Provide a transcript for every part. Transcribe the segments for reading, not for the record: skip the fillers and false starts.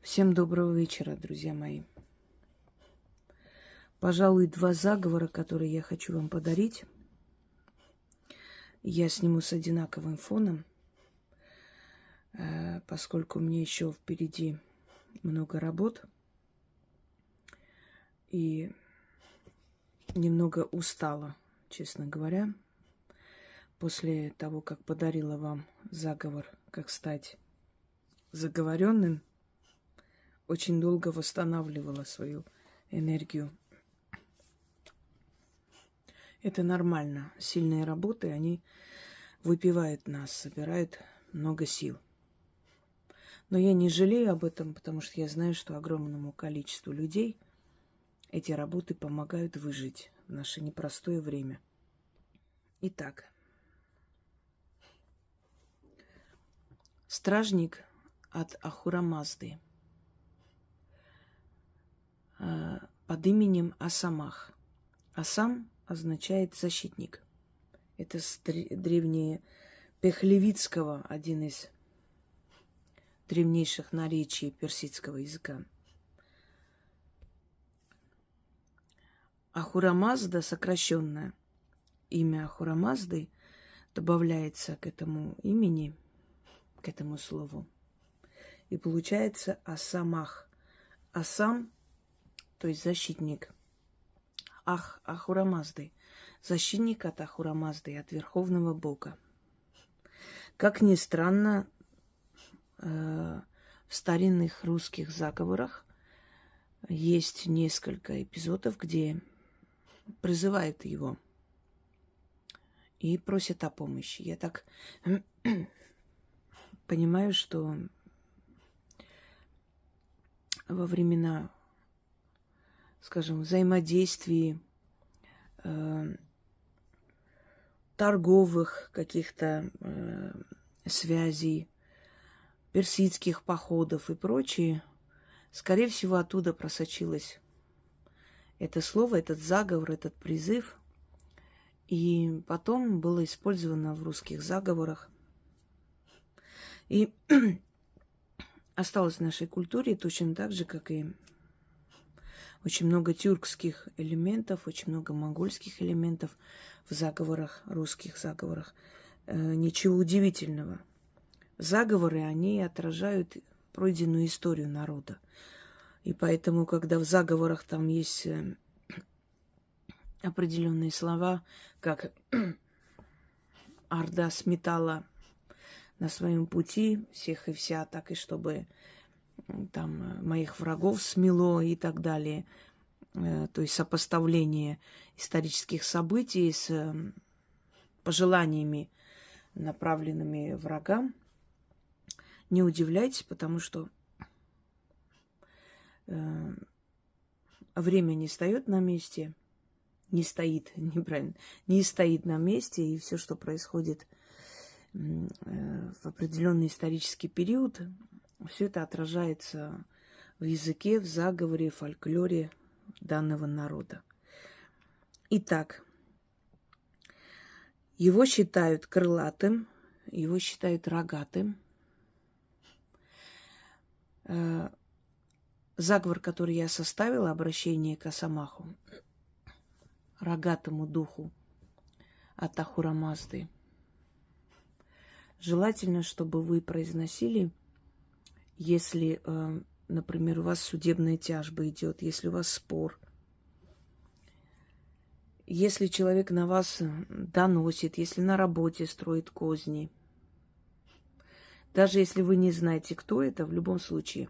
Всем доброго вечера, друзья мои. Пожалуй, два заговора, которые я хочу вам подарить, я сниму с одинаковым фоном, поскольку мне еще впереди много работ и немного устала, честно говоря, после того, как подарила вам заговор, как стать заговоренным, очень долго восстанавливала свою энергию. Это нормально. Сильные работы, они выпивают нас, собирают много сил. Но я не жалею об этом, потому что я знаю, что огромному количеству людей эти работы помогают выжить в наше непростое время. Итак, стражник от Ахура Мазды под именем Асамах. Асам означает защитник. Это с древнее Пехлевицкого, один из древнейших наречий персидского языка. Ахура Мазда, сокращенное имя Ахура Мазды, добавляется к этому имени, к этому слову. И получается Асамах. Асам, то есть защитник. Ахура Мазды. Защитник от Ахура Мазды, от Верховного Бога. Как ни странно, в старинных русских заговорах есть несколько эпизодов, где призывают его и просят о помощи. Я так понимаю, что во времена, скажем, взаимодействий, торговых каких-то связей, персидских походов и прочее, скорее всего, оттуда просочилось это слово, этот заговор, этот призыв. И потом было использовано в русских заговорах. И осталось в нашей культуре точно так же, как и очень много тюркских элементов, очень много монгольских элементов в заговорах, русских заговорах. Ничего удивительного. Заговоры, они отражают пройденную историю народа. И поэтому, когда в заговорах там есть определенные слова, как Орда сметала на своем пути всех и вся, так и чтобы там моих врагов смело и так далее. То есть сопоставление исторических событий с пожеланиями, направленными врагам. Не удивляйтесь, потому что время не стоит на месте, не стоит, неправильно, не стоит на месте, и все, что происходит в определенный исторический период, все это отражается в языке, в заговоре, в фольклоре данного народа. Итак, его считают крылатым, его считают рогатым. Заговор, который я составила, обращение к Асамаху, рогатому духу от Ахура Мазды. Желательно, чтобы вы произносили, если, например, у вас судебная тяжба идет, если у вас спор, если человек на вас доносит, если на работе строит козни. Даже если вы не знаете, кто это, в любом случае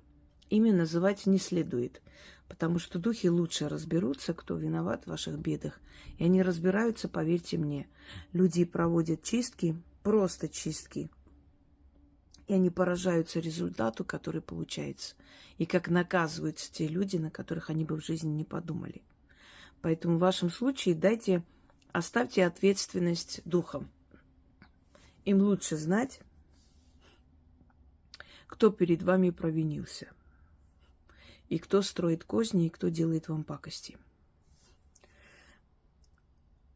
имя называть не следует, потому что духи лучше разберутся, кто виноват в ваших бедах. И они разбираются, поверьте мне. Люди проводят чистки, просто чистки, и они поражаются результату, который получается, и как наказываются те люди, на которых они бы в жизни не подумали. Поэтому в вашем случае оставьте ответственность духам. Им лучше знать, кто перед вами провинился, и кто строит козни, и кто делает вам пакости.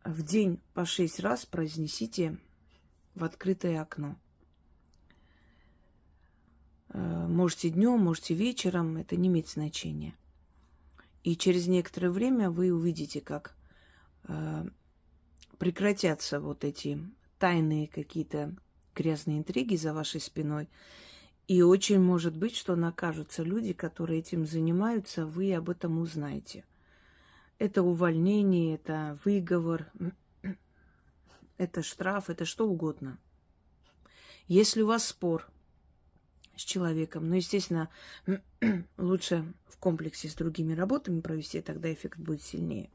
В день по 6 раз произнесите в открытое окно. Можете днем, можете вечером, это не имеет значения. И через некоторое время вы увидите, как прекратятся вот эти тайные какие-то грязные интриги за вашей спиной. И очень может быть, что накажутся люди, которые этим занимаются, вы об этом узнаете. Это увольнение, это выговор, это штраф, это что угодно. Если у вас спор с человеком, ну, естественно, лучше в комплексе с другими работами провести, тогда эффект будет сильнее.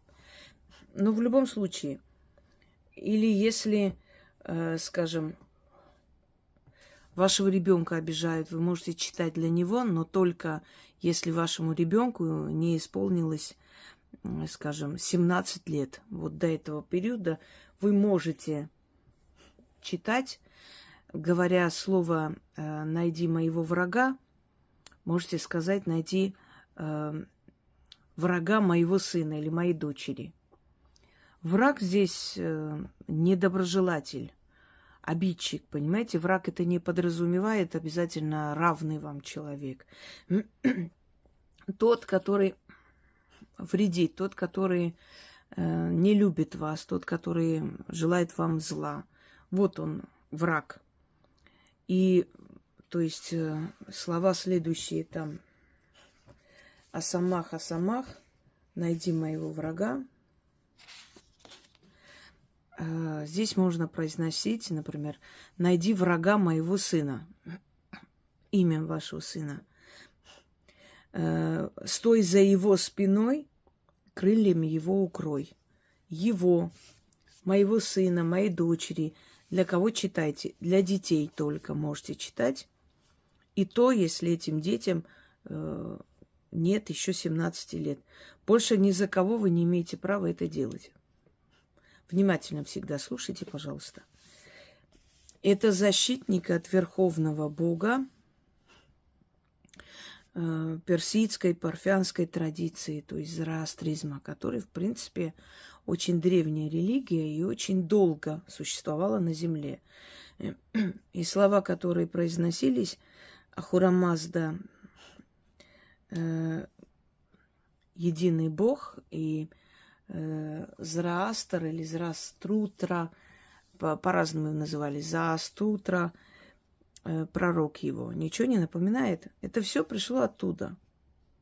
Но в любом случае, или если, скажем, вашего ребенка обижают, вы можете читать для него, но только если вашему ребенку не исполнилось, скажем, 17 лет. Вот до этого периода вы можете читать, говоря слово «найди моего врага», можете сказать «найди врага моего сына или моей дочери». Враг здесь недоброжелатель, обидчик, понимаете? Враг это не подразумевает обязательно равный вам человек. Тот, который вредит, тот, который не любит вас, тот, который желает вам зла. Вот он, враг. И, то есть, слова следующие там: «Асамах, Асамах, найди моего врага». Здесь можно произносить, например, «найди врага моего сына», имя вашего сына. «Стой за его спиной, крыльями его укрой». Его, моего сына, моей дочери. Для кого читайте? Для детей только можете читать. И то, если этим детям нет еще 17 лет. Больше ни за кого вы не имеете права это делать. Внимательно всегда слушайте, пожалуйста. Это защитник от верховного бога персидской, парфянской традиции, то есть зороастризма, который, в принципе, очень древняя религия и очень долго существовала на земле. И слова, которые произносились: Ахура Мазда, единый бог, и Зороастр или Зороаструтра, по-разному его называли, Заастутра, пророк его. Ничего не напоминает? Это все пришло оттуда,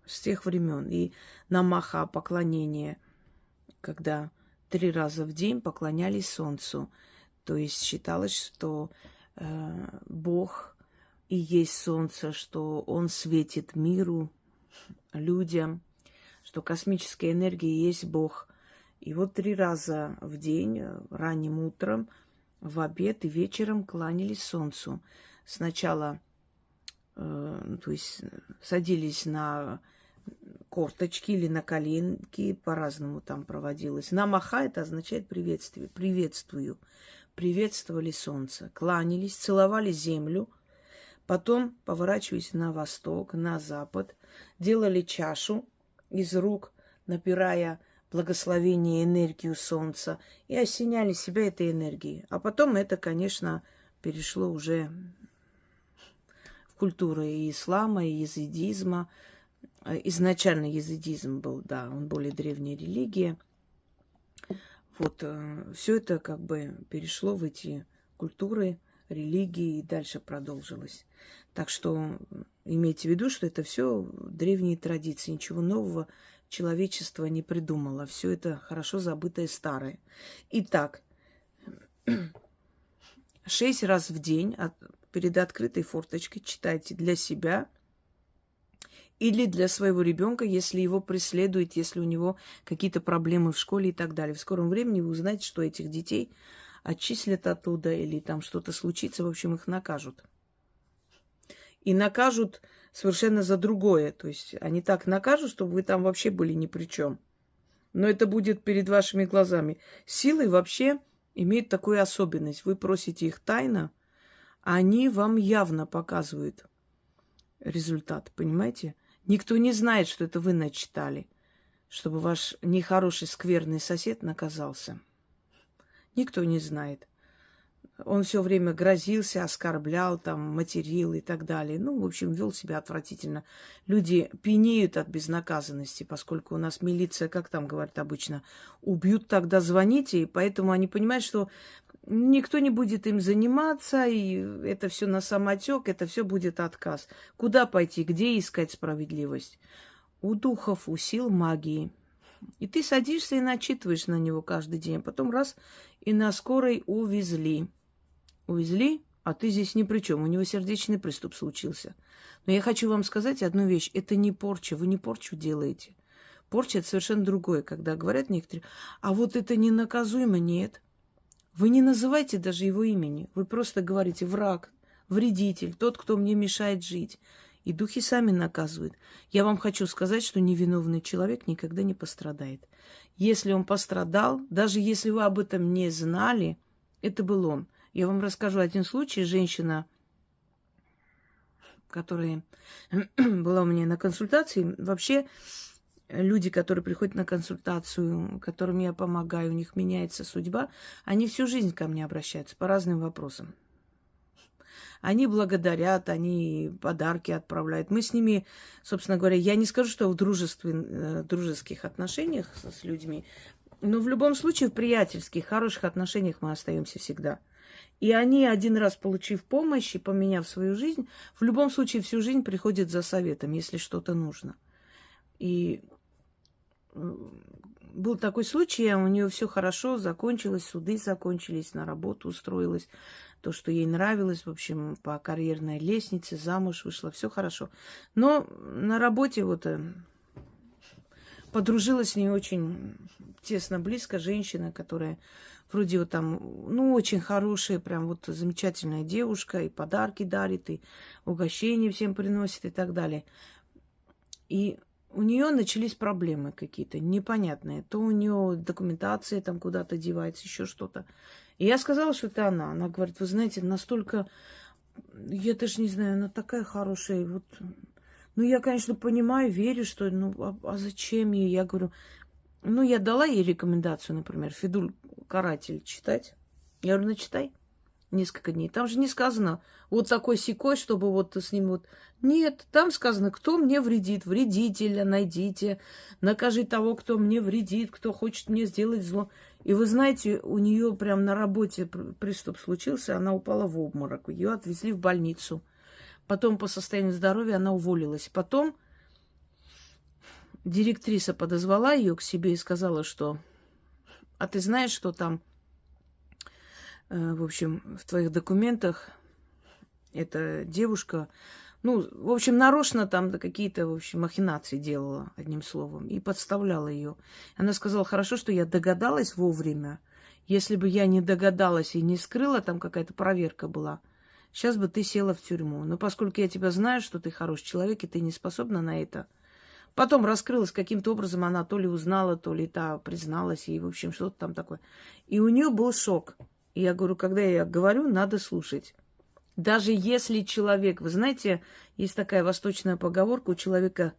с тех времен. И намаха, поклонение, когда 3 раза в день поклонялись солнцу. То есть считалось, что Бог и есть солнце, что он светит миру, людям, что космическая энергия есть Бог. И вот 3 раза в день, ранним утром, в обед и вечером кланялись солнцу. Сначала, то есть, садились на корточки или на коленки, по-разному там проводилось. Намаха — это означает приветствие, приветствую. Приветствовали солнце, кланялись, целовали землю, потом поворачивались на восток, на запад, делали чашу из рук, напирая благословение, энергию солнца, и осеняли себя этой энергией. А потом это, конечно, перешло уже в культуру и ислама, и езидизма. Изначально езидизм был, да, он более древняя религия. Вот все это как бы перешло в эти культуры, религии и дальше продолжилось. Так что имейте в виду, что это все древние традиции, ничего нового человечество не придумало. Все это хорошо забытое старое. Итак, 6 раз в день перед открытой форточкой читайте для себя или для своего ребенка, если его преследует, если у него какие-то проблемы в школе и так далее. В скором времени вы узнаете, что этих детей отчислят оттуда или там что-то случится, в общем, их накажут. И накажут совершенно за другое. То есть они так накажут, чтобы вы там вообще были ни при чем. Но это будет перед вашими глазами. Силы вообще имеют такую особенность. Вы просите их тайно, а они вам явно показывают результат. Понимаете? Никто не знает, что это вы начитали, чтобы ваш нехороший, скверный сосед наказался. Никто не знает. Он все время грозился, оскорблял, там, материл и так далее. Ну, в общем, вел себя отвратительно. Люди пьянеют от безнаказанности, поскольку у нас милиция, как там говорят обычно, убьют, тогда звоните. И поэтому они понимают, что никто не будет им заниматься, и это все на самотек, это все будет отказ. Куда пойти, где искать справедливость? У духов, у сил магии. И ты садишься и начитываешь на него каждый день. Потом раз, и на скорой увезли. Увезли, а ты здесь ни при чем. У него сердечный приступ случился. Но я хочу вам сказать одну вещь. Это не порча. Вы не порчу делаете. Порча – это совершенно другое. Когда говорят некоторые, а вот это ненаказуемо. Нет. Вы не называйте даже его имени. Вы просто говорите враг, вредитель, тот, кто мне мешает жить. И духи сами наказывают. Я вам хочу сказать, что невиновный человек никогда не пострадает. Если он пострадал, даже если вы об этом не знали, это был он. Я вам расскажу один случай. Женщина, которая была у меня на консультации, вообще люди, которые приходят на консультацию, которым я помогаю, у них меняется судьба, они всю жизнь ко мне обращаются по разным вопросам. Они благодарят, они подарки отправляют. Мы с ними, собственно говоря, я не скажу, что в дружеских отношениях с людьми, но в любом случае в приятельских, хороших отношениях мы остаемся всегда. И они, один раз получив помощь и поменяв свою жизнь, в любом случае всю жизнь приходят за советом, если что-то нужно. И был такой случай, у нее все хорошо закончилось, суды закончились, на работу устроилась, то, что ей нравилось, в общем, по карьерной лестнице, замуж вышла, все хорошо. Но на работе вот подружилась с ней очень тесно, близко женщина, которая вроде вот там, ну, очень хорошая, прям вот замечательная девушка, и подарки дарит, и угощения всем приносит и так далее. И у нее начались проблемы какие-то непонятные. То у нее документация там куда-то девается, еще что-то. И я сказала, что это она. Она говорит, вы знаете, настолько, я даже не знаю, она такая хорошая. Вот. Ну, я, конечно, понимаю, верю, что, ну, а зачем ей? Я говорю, ну, я дала ей рекомендацию, например, Федуль Каратель читать. Я говорю, ну, читай несколько дней. Там же не сказано вот такой секой, чтобы вот с ним вот... Нет, там сказано, кто мне вредит. Вредителя найдите. Накажи того, кто мне вредит, кто хочет мне сделать зло. И вы знаете, у нее прям на работе приступ случился, она упала в обморок. Ее отвезли в больницу. Потом по состоянию здоровья она уволилась. Потом директриса подозвала ее к себе и сказала, что... А ты знаешь, что там... В общем, в твоих документах эта девушка, ну, в общем, нарочно там какие-то, в общем, махинации делала, одним словом, и подставляла ее. Она сказала, хорошо, что я догадалась вовремя. Если бы я не догадалась и не скрыла, там какая-то проверка была, сейчас бы ты села в тюрьму. Но поскольку я тебя знаю, что ты хороший человек, и ты не способна на это. Потом раскрылась каким-то образом, она то ли узнала, то ли та призналась, и, в общем, что-то там такое. И у нее был шок. И я говорю, когда я говорю, надо слушать. Даже если человек... Вы знаете, есть такая восточная поговорка, у человека...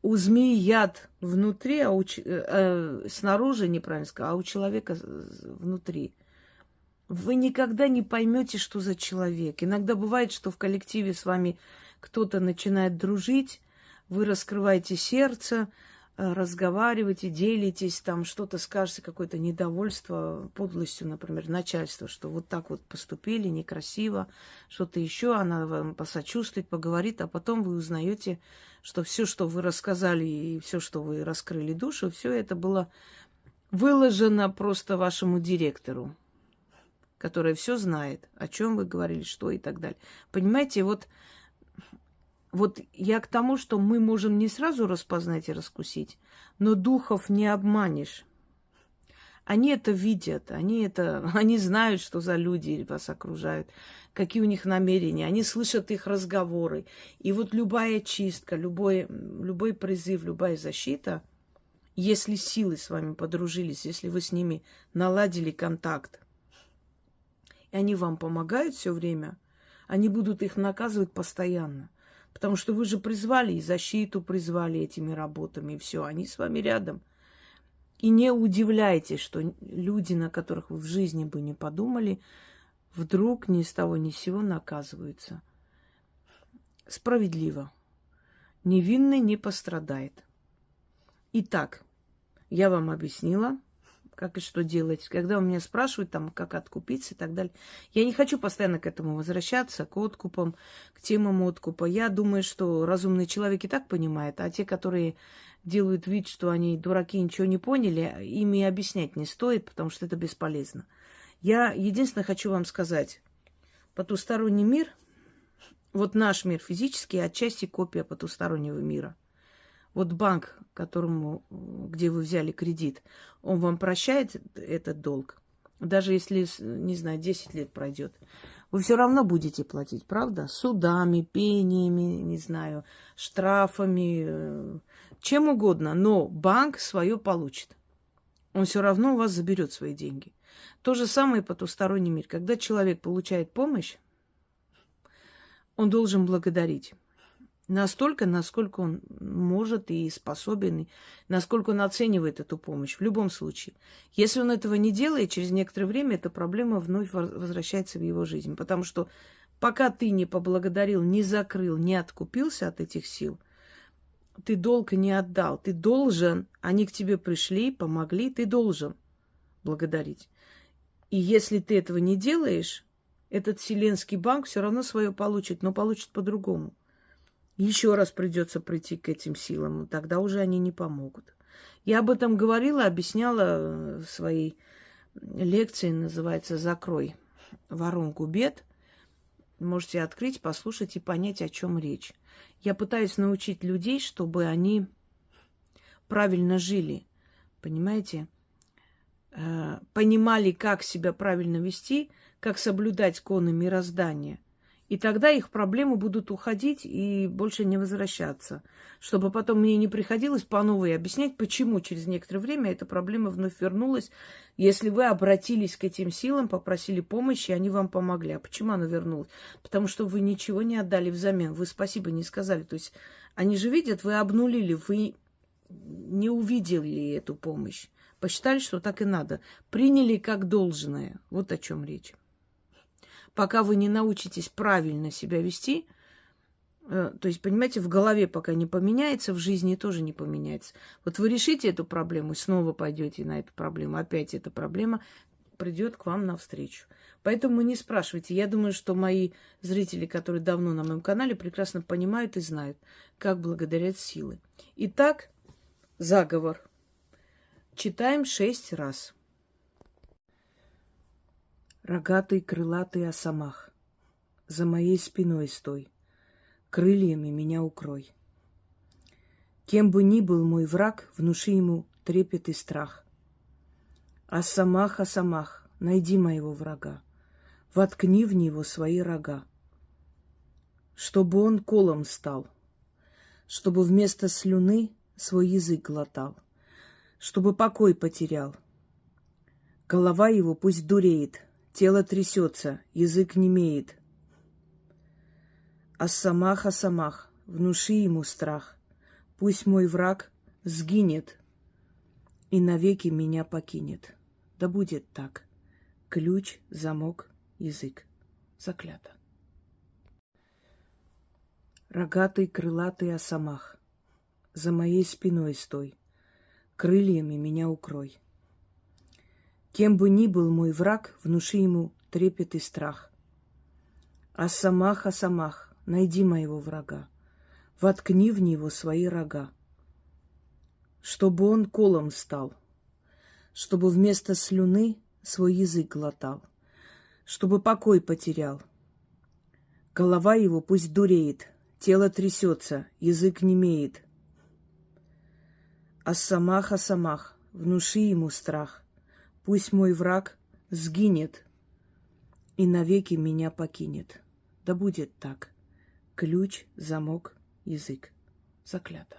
У змеи яд внутри, снаружи, неправильно сказать, а у человека внутри. Вы никогда не поймете, что за человек. Иногда бывает, что в коллективе с вами кто-то начинает дружить, вы раскрываете сердце, разговариваете, делитесь, там что-то скажете, какое-то недовольство подлостью, например, начальства, что вот так вот поступили, некрасиво, что-то еще, она вам посочувствует, поговорит, а потом вы узнаете, что все, что вы рассказали и все, что вы раскрыли душу, все это было выложено просто вашему директору, который все знает, о чем вы говорили, что и так далее. Понимаете, вот я к тому, что мы можем не сразу распознать и раскусить, но духов не обманешь. Они это видят, они знают, что за люди вас окружают, какие у них намерения, они слышат их разговоры. И вот любая чистка, любой призыв, любая защита, если силы с вами подружились, если вы с ними наладили контакт, и они вам помогают все время, они будут их наказывать постоянно. Потому что вы же призвали и защиту призвали этими работами, и все, они с вами рядом. И не удивляйтесь, что люди, на которых вы в жизни бы не подумали, вдруг ни с того ни с сего наказываются. Справедливо. Невинный не пострадает. Итак, я вам объяснила, как и что делать. Когда у меня спрашивают, там, как откупиться и так далее, я не хочу постоянно к этому возвращаться, к откупам, к темам откупа. Я думаю, что разумный человек и так понимает, а те, которые делают вид, что они дураки, ничего не поняли, им и объяснять не стоит, потому что это бесполезно. Я единственное хочу вам сказать, потусторонний мир, вот наш мир физический, отчасти копия потустороннего мира. Вот банк, где вы взяли кредит, он вам прощает этот долг. Даже если, не знаю, 10 лет пройдет. Вы все равно будете платить, правда? Судами, пениями, не знаю, штрафами, чем угодно. Но банк свое получит. Он все равно у вас заберет свои деньги. То же самое и потусторонний мир. Когда человек получает помощь, он должен благодарить. Настолько, насколько он может и способен, и насколько он оценивает эту помощь. В любом случае. Если он этого не делает, через некоторое время эта проблема вновь возвращается в его жизнь. Потому что пока ты не поблагодарил, не закрыл, не откупился от этих сил, ты долг не отдал. Ты должен, они к тебе пришли, помогли, ты должен благодарить. И если ты этого не делаешь, этот вселенский банк все равно свое получит, но получит по-другому. Еще раз придется прийти к этим силам, тогда уже они не помогут. Я об этом говорила, объясняла в своей лекции, называется «Закрой воронку бед». Можете открыть, послушать и понять, о чем речь. Я пытаюсь научить людей, чтобы они правильно жили, понимаете? Понимали, как себя правильно вести, как соблюдать законы мироздания. И тогда их проблемы будут уходить и больше не возвращаться. Чтобы потом мне не приходилось по новой объяснять, почему через некоторое время эта проблема вновь вернулась, если вы обратились к этим силам, попросили помощи, и они вам помогли. А почему она вернулась? Потому что вы ничего не отдали взамен, вы спасибо не сказали. То есть они же видят, вы обнулили, вы не увидели эту помощь. Посчитали, что так и надо. Приняли как должное. Вот о чем речь. Пока вы не научитесь правильно себя вести, то есть, понимаете, в голове пока не поменяется, в жизни тоже не поменяется. Вот вы решите эту проблему и снова пойдете на эту проблему, опять эта проблема придет к вам навстречу. Поэтому не спрашивайте. Я думаю, что мои зрители, которые давно на моем канале, прекрасно понимают и знают, как благодарять силы. Итак, заговор. Читаем 6 раз. Рогатый крылатый осомах, за моей спиной стой, крыльями меня укрой. Кем бы ни был мой враг, внуши ему трепет и страх. Осомах, осомах, найди моего врага, воткни в него свои рога, чтобы он колом стал, чтобы вместо слюны свой язык глотал, чтобы покой потерял. Голова его пусть дуреет, тело трясется, язык немеет. Осомах, осомах, внуши ему страх. Пусть мой враг сгинет и навеки меня покинет. Да будет так. Ключ, замок, язык. Заклято. Рогатый крылатый осомах, за моей спиной стой, крыльями меня укрой. Кем бы ни был мой враг, внуши ему трепет и страх. Осомах, осомах, найди моего врага, воткни в него свои рога, чтобы он колом стал, чтобы вместо слюны свой язык глотал, чтобы покой потерял. Голова его пусть дуреет, тело трясется, язык немеет. Осомах, осомах, внуши ему страх. Пусть мой враг сгинет и навеки меня покинет. Да будет так. Ключ, замок, язык. Заклято.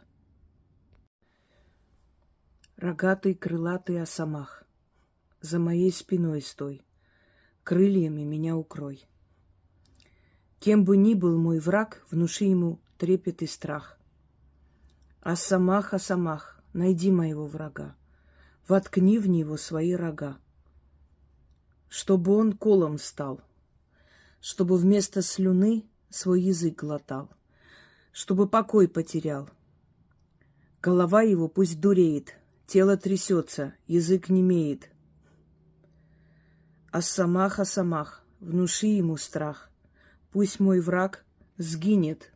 Рогатый крылатый осомах, за моей спиной стой, крыльями меня укрой. Кем бы ни был мой враг, внуши ему трепет и страх. Осомах, осомах, найди моего врага, воткни в него свои рога, чтобы он колом стал, чтобы вместо слюны свой язык глотал, чтобы покой потерял. Голова его пусть дуреет, тело трясется, язык немеет. Ас-Самах, внуши ему страх, пусть мой враг сгинет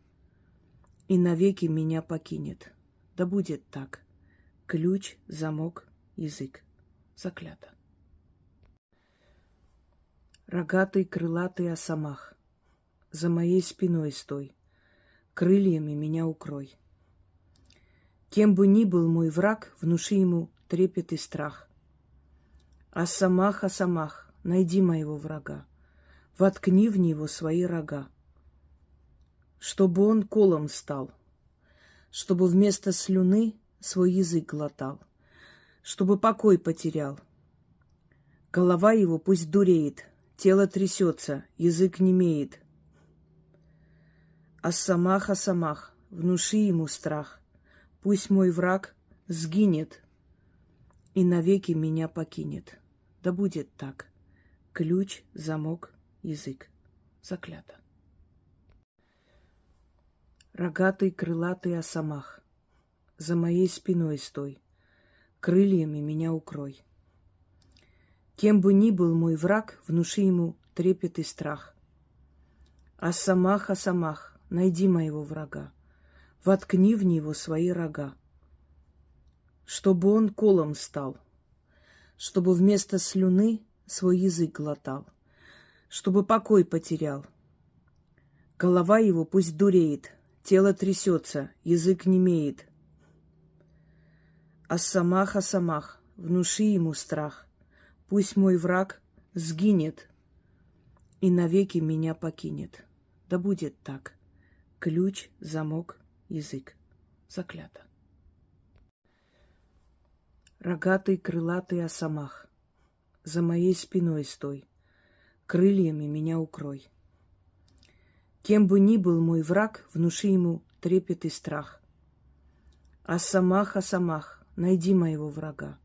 и навеки меня покинет. Да будет так. Ключ, замок, язык. Заклято. Рогатый, крылатый Ас-Самах, за моей спиной стой, крыльями меня укрой. Кем бы ни был мой враг, внуши ему трепет и страх. Ас-Самах, найди моего врага, воткни в него свои рога, чтобы он колом стал, чтобы вместо слюны свой язык глотал, чтобы покой потерял. Голова его пусть дуреет, тело трясется, язык немеет. Ас-Самах, внуши ему страх, пусть мой враг сгинет и навеки меня покинет. Да будет так. Ключ, замок, язык. Заклято. Рогатый, крылатый Ас-Самах, за моей спиной стой, крыльями меня укрой. Кем бы ни был мой враг, внуши ему трепет и страх. Ас-Самах, найди моего врага, воткни в него свои рога, чтобы он колом стал, чтобы вместо слюны свой язык глотал, чтобы покой потерял. Голова его пусть дуреет, тело трясется, язык немеет. Ас-Самах, внуши ему страх, пусть мой враг сгинет и навеки меня покинет. Да будет так. Ключ, замок, язык. Заклято. Рогатый, крылатый Ас-Самах, за моей спиной стой, крыльями меня укрой. Кем бы ни был мой враг, внуши ему трепет и страх. Ас-Самах, найди моего врага,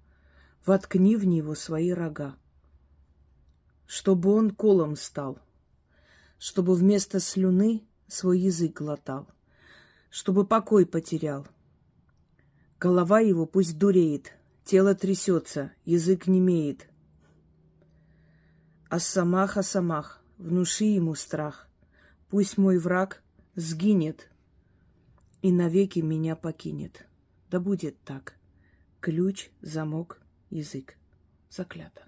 воткни в него свои рога, чтобы он колом стал, чтобы вместо слюны свой язык глотал, чтобы покой потерял. Голова его пусть дуреет, тело трясется, язык немеет. Ас-Самах, внуши ему страх, пусть мой враг сгинет и навеки меня покинет. Да будет так. Ключ, замок, язык. Заклято.